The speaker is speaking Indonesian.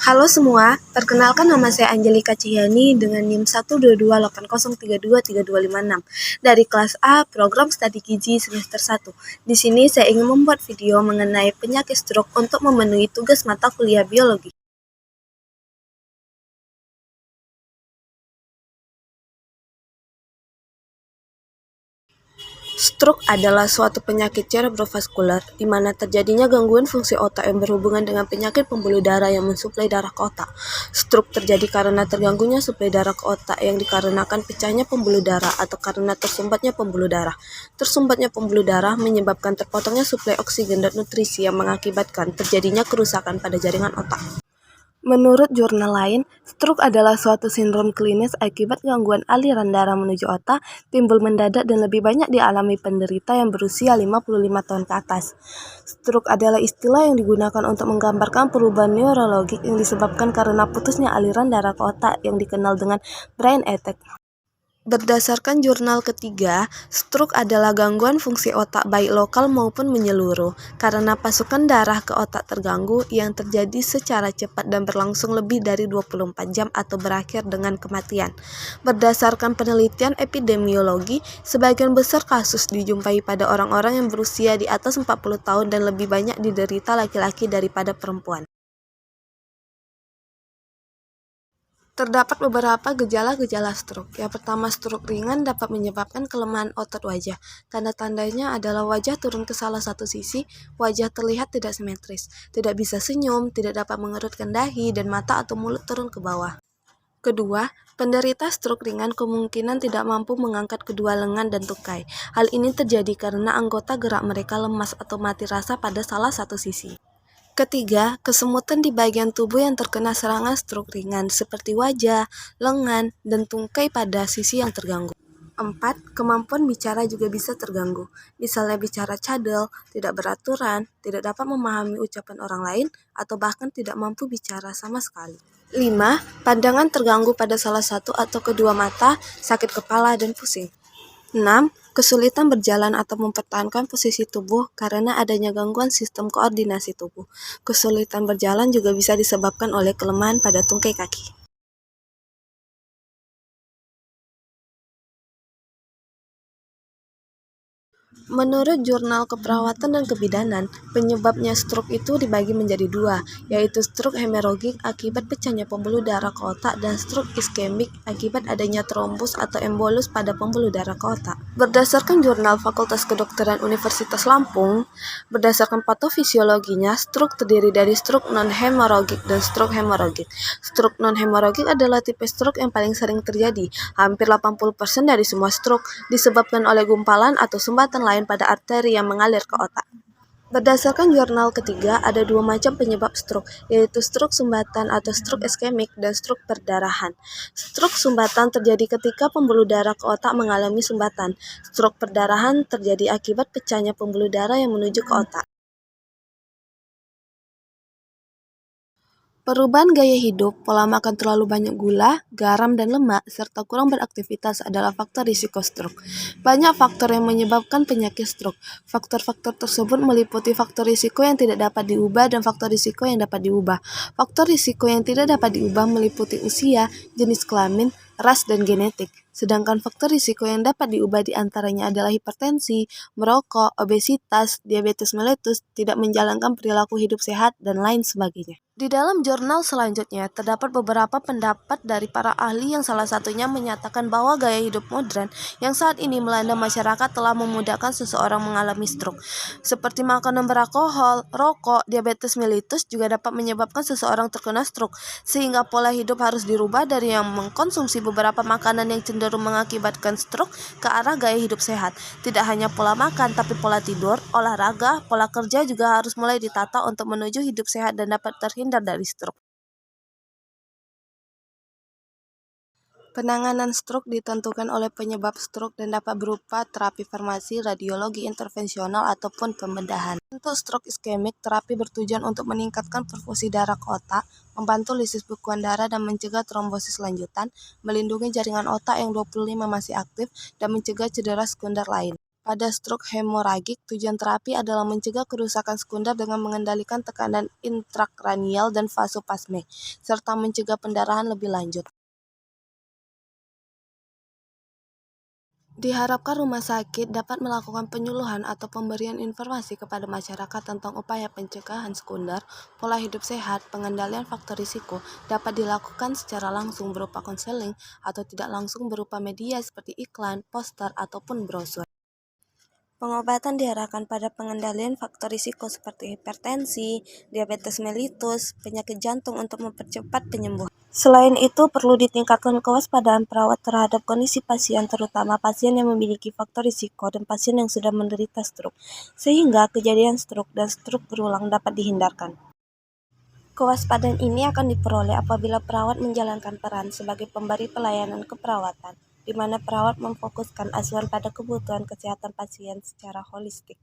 Halo semua, perkenalkan nama saya Angelika Cihyani dengan NIM 12280323256 dari kelas A program Studi Gizi semester 1. Di sini saya ingin membuat video mengenai penyakit stroke untuk memenuhi tugas mata kuliah biologi. Stroke adalah suatu penyakit cerebrovaskular di mana terjadinya gangguan fungsi otak yang berhubungan dengan penyakit pembuluh darah yang mensuplai darah ke otak. Stroke terjadi karena terganggunya suplai darah ke otak yang dikarenakan pecahnya pembuluh darah atau karena tersumbatnya pembuluh darah. Tersumbatnya pembuluh darah menyebabkan terpotongnya suplai oksigen dan nutrisi yang mengakibatkan terjadinya kerusakan pada jaringan otak. Menurut jurnal lain, stroke adalah suatu sindrom klinis akibat gangguan aliran darah menuju otak, timbul mendadak dan lebih banyak dialami penderita yang berusia 55 tahun ke atas. Stroke adalah istilah yang digunakan untuk menggambarkan perubahan neurologik yang disebabkan karena putusnya aliran darah ke otak yang dikenal dengan brain attack. Berdasarkan jurnal ketiga, stroke adalah gangguan fungsi otak baik lokal maupun menyeluruh karena pasukan darah ke otak terganggu yang terjadi secara cepat dan berlangsung lebih dari 24 jam atau berakhir dengan kematian. Berdasarkan penelitian epidemiologi, sebagian besar kasus dijumpai pada orang-orang yang berusia di atas 40 tahun dan lebih banyak diderita laki-laki daripada perempuan. Terdapat beberapa gejala-gejala stroke. Yang pertama, stroke ringan dapat menyebabkan kelemahan otot wajah. Tanda-tandanya adalah wajah turun ke salah satu sisi, wajah terlihat tidak simetris, tidak bisa senyum, tidak dapat mengerutkan dahi, dan mata atau mulut turun ke bawah. Kedua, penderita stroke ringan kemungkinan tidak mampu mengangkat kedua lengan dan tungkai. Hal ini terjadi karena anggota gerak mereka lemas atau mati rasa pada salah satu sisi. Ketiga, kesemutan di bagian tubuh yang terkena serangan stroke ringan seperti wajah, lengan, dan tungkai pada sisi yang terganggu. 4. Kemampuan bicara juga bisa terganggu. Misalnya bicara cadel, tidak beraturan, tidak dapat memahami ucapan orang lain, atau bahkan tidak mampu bicara sama sekali. 5. Pandangan terganggu pada salah satu atau kedua mata, sakit kepala, dan pusing. 6. Kesulitan berjalan atau mempertahankan posisi tubuh karena adanya gangguan sistem koordinasi tubuh. Kesulitan berjalan juga bisa disebabkan oleh kelemahan pada tungkai kaki. Menurut Jurnal Keperawatan dan Kebidanan, penyebabnya stroke itu dibagi menjadi dua, yaitu stroke hemoragik akibat pecahnya pembuluh darah ke otak dan stroke iskemik akibat adanya trombus atau embolus pada pembuluh darah ke otak. Berdasarkan Jurnal Fakultas Kedokteran Universitas Lampung, berdasarkan patofisiologinya, stroke terdiri dari stroke non-hemoragik dan stroke hemoragik. Stroke non-hemoragik adalah tipe stroke yang paling sering terjadi. Hampir 80% dari semua stroke disebabkan oleh gumpalan atau sumbatan lain pada arteri yang mengalir ke otak. Berdasarkan jurnal ketiga, ada dua macam penyebab stroke, yaitu stroke sumbatan atau stroke iskemik dan stroke perdarahan. Stroke sumbatan terjadi ketika pembuluh darah ke otak mengalami sumbatan. Stroke perdarahan terjadi akibat pecahnya pembuluh darah yang menuju ke otak. Perubahan gaya hidup, pola makan terlalu banyak gula, garam, dan lemak, serta kurang beraktivitas adalah faktor risiko stroke. Banyak faktor yang menyebabkan penyakit stroke. Faktor-faktor tersebut meliputi faktor risiko yang tidak dapat diubah dan faktor risiko yang dapat diubah. Faktor risiko yang tidak dapat diubah meliputi usia, jenis kelamin, ras, dan genetik. Sedangkan faktor risiko yang dapat diubah diantaranya adalah hipertensi, merokok, obesitas, diabetes mellitus, tidak menjalankan perilaku hidup sehat, dan lain sebagainya. Di dalam jurnal selanjutnya, terdapat beberapa pendapat dari para ahli yang salah satunya menyatakan bahwa gaya hidup modern yang saat ini melanda masyarakat telah memudahkan seseorang mengalami stroke. Seperti makanan beralkohol, rokok, diabetes mellitus juga dapat menyebabkan seseorang terkena stroke, sehingga pola hidup harus dirubah dari yang mengkonsumsi beberapa makanan yang cenderung mengakibatkan stroke ke arah gaya hidup sehat. Tidak hanya pola makan, tapi pola tidur, olahraga, pola kerja juga harus mulai ditata untuk menuju hidup sehat dan dapat terhindar dari stroke. Penanganan stroke ditentukan oleh penyebab stroke dan dapat berupa terapi farmasi, radiologi intervensional, ataupun pembedahan. Untuk stroke iskemik, terapi bertujuan untuk meningkatkan perfusi darah ke otak, membantu lisis bekuan darah dan mencegah trombosis lanjutan, melindungi jaringan otak yang 25 masih aktif, dan mencegah cedera sekunder lain. Pada stroke hemoragik, tujuan terapi adalah mencegah kerusakan sekunder dengan mengendalikan tekanan intrakranial dan vasopasme, serta mencegah pendarahan lebih lanjut. Diharapkan rumah sakit dapat melakukan penyuluhan atau pemberian informasi kepada masyarakat tentang upaya pencegahan sekunder, pola hidup sehat, pengendalian faktor risiko dapat dilakukan secara langsung berupa konseling atau tidak langsung berupa media seperti iklan, poster, ataupun brosur. Pengobatan diarahkan pada pengendalian faktor risiko seperti hipertensi, diabetes mellitus, penyakit jantung untuk mempercepat penyembuhan. Selain itu, perlu ditingkatkan kewaspadaan perawat terhadap kondisi pasien, terutama pasien yang memiliki faktor risiko dan pasien yang sudah menderita stroke, sehingga kejadian stroke dan stroke berulang dapat dihindarkan. Kewaspadaan ini akan diperoleh apabila perawat menjalankan peran sebagai pemberi pelayanan keperawatan, di mana perawat memfokuskan asuhan pada kebutuhan kesehatan pasien secara holistik.